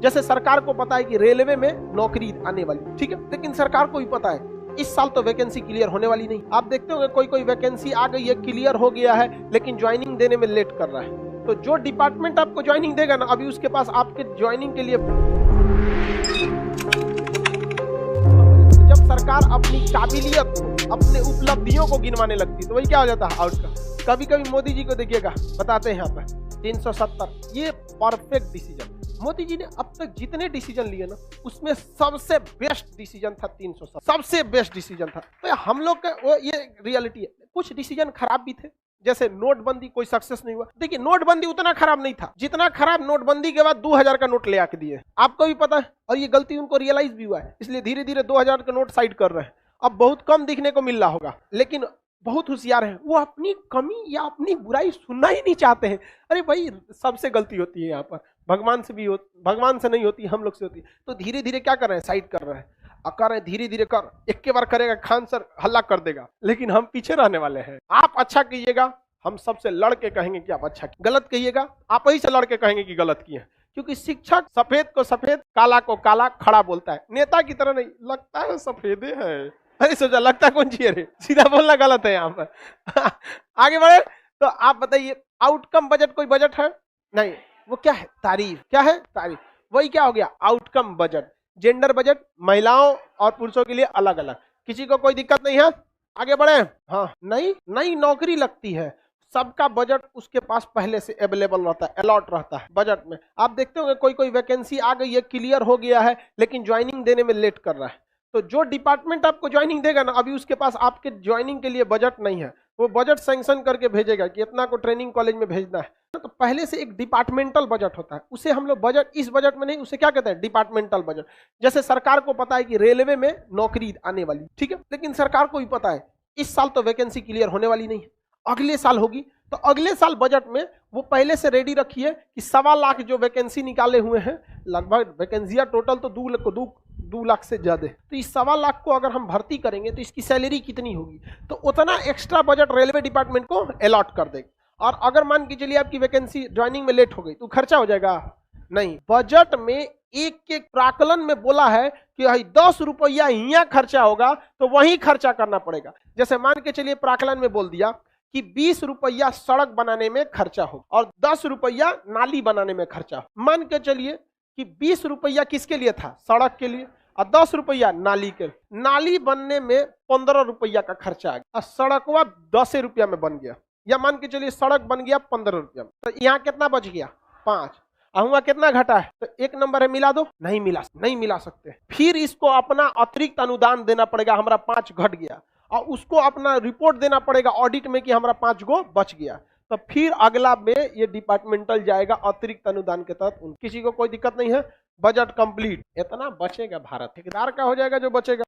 जैसे सरकार को पता है कि रेलवे में नौकरी आने वाली, ठीक है, लेकिन सरकार को भी पता है इस साल तो वैकेंसी क्लियर होने वाली नहीं। आप देखते होंगे कोई कोई वैकेंसी आ गई है, क्लियर हो गया है, लेकिन ज्वाइनिंग देने में लेट कर रहा है। तो जो डिपार्टमेंट आपको ज्वाइनिंग देगा ना, अभी उसके पास आपके ज्वाइनिंग के लिए जब सरकार अपनी काबिलियत को, अपने उपलब्धियों को गिनवाने लगती है तो वही क्या हो जाता है आउटकम। कभी कभी मोदी जी को देखिएगा, बताते हैं यहाँ पर 370, ये परफेक्ट डिसीजन। मोदी जी ने अब तक जितने डिसीजन लिए ना, उसमें सबसे बेस्ट डिसीजन था 370, सबसे बेस्ट डिसीजन था। तो हम लोग का वो ये रियलिटी है। कुछ डिसीजन खराब भी थे, जैसे नोटबंदी कोई सक्सेस नहीं हुआ। देखिए नोटबंदी उतना खराब नहीं था जितना खराब नोटबंदी के बाद 2000 का नोट ले आके दिए, आपको भी पता है, और ये गलती उनको रियलाइज भी हुआ है, इसलिए धीरे धीरे 2000 का नोट साइड कर रहे हैं। अब बहुत कम दिखने को मिल रहा होगा, लेकिन बहुत होशियार है, वो अपनी कमी या अपनी बुराई सुनना ही नहीं चाहते हैं। अरे भाई सबसे गलती होती है यहाँ पर, भगवान से भी भगवान से नहीं होती, हम लोग से होती है। तो धीरे धीरे क्या कर रहे हैं, साइड कर रहे हैं, कर रहे हैं, धीरे धीरे कर, एक के बार करेगा खान सर हल्ला कर देगा, लेकिन हम पीछे रहने वाले हैं। आप अच्छा कीजिएगा, हम सबसे लड़ के कहेंगे कि आप अच्छा किए, गलत कहिएगा आप ही से लड़ के कहेंगे कि गलत किए। क्योंकि शिक्षक सफेद को सफेद, काला को काला खड़ा बोलता है, नेता की तरह नहीं, लगता है सफेदे है, अरे सोचा लगता कौन सी है, सीधा बोलना गलत है यहाँ पर। आगे बढ़े तो आप बताइए, आउटकम बजट कोई बजट है नहीं, वो क्या है, तारीफ। क्या है, तारीफ। वही क्या हो गया, आउटकम बजट। जेंडर बजट, महिलाओं और पुरुषों के लिए अलग अलग, किसी को कोई दिक्कत नहीं है। आगे बढ़े, हाँ, नई नौकरी लगती है, सबका बजट उसके पास पहले से अवेलेबल रहता है, अलॉट रहता है बजट में। आप देखते होंगे कोई कोई वैकेंसी आ गई है, क्लियर हो गया है, लेकिन ज्वाइनिंग देने में लेट कर रहा है। तो जो डिपार्टमेंट आपको ज्वाइनिंग देगा ना, अभी उसके पास आपके ज्वाइनिंग के लिए बजट नहीं है, वो बजट सैंक्शन करके भेजेगा कि इतना को ट्रेनिंग कॉलेज में भेजना है। तो पहले से एक डिपार्टमेंटल बजट होता है, उसे हम लोग बजट, इस बजट में नहीं, उसे क्या कहते हैं, डिपार्टमेंटल बजट। जैसे सरकार को पता है कि रेलवे में नौकरी आने वाली, ठीक है, लेकिन सरकार को भी पता है इस साल तो वैकेंसी क्लियर होने वाली नहीं है, अगले साल होगी। तो अगले साल बजट में वो पहले से रेडी रखिए कि 1.25 लाख जो वैकेंसी निकाले हुए हैं, लगभग वैकेंसियां टोटल तो 2 लाख से ज्यादा, तो इस 1.25 लाख को अगर हम भर्ती करेंगे तो इसकी सैलरी कितनी होगी, तो उतना एक्स्ट्रा बजट रेलवे डिपार्टमेंट को अलॉट कर देगा। और अगर मान के चलिए आपकी वैकेंसी ज्वाइनिंग में लेट हो गई तो खर्चा हो जाएगा नहीं। बजट में एक एक प्राकलन में बोला है कि 10 रुपया यहाँ खर्चा होगा तो वही खर्चा करना पड़ेगा। जैसे मान के चलिए प्राकलन में बोल दिया कि 20 रुपया सड़क बनाने में खर्चा हो और 10 रुपया नाली बनाने में खर्चा हो। मान के चलिए कि 20 रुपया किसके लिए था, सड़क के लिए, और 10 रुपया नाली के। नाली बनने में 15 रुपया का खर्चा आ गया और सड़कवा 10 रुपया में बन गया, या मान के चलिए सड़क बन गया 15 रुपया में, तो यहाँ कितना बच गया, 5। हुआ कितना घटा है, तो 1 नंबर है, मिला दो, नहीं मिला सकते। फिर इसको अपना अतिरिक्त अनुदान देना पड़ेगा, हमारा 5 घट गया, और उसको अपना रिपोर्ट देना पड़ेगा ऑडिट में कि हमारा 5 गो बच गया। तो फिर अगला में ये डिपार्टमेंटल जाएगा अतिरिक्त अनुदान के तहत। किसी को कोई दिक्कत नहीं है, बजट कंप्लीट, इतना बचेगा भारत, ठेकेदार का हो जाएगा जो बचेगा।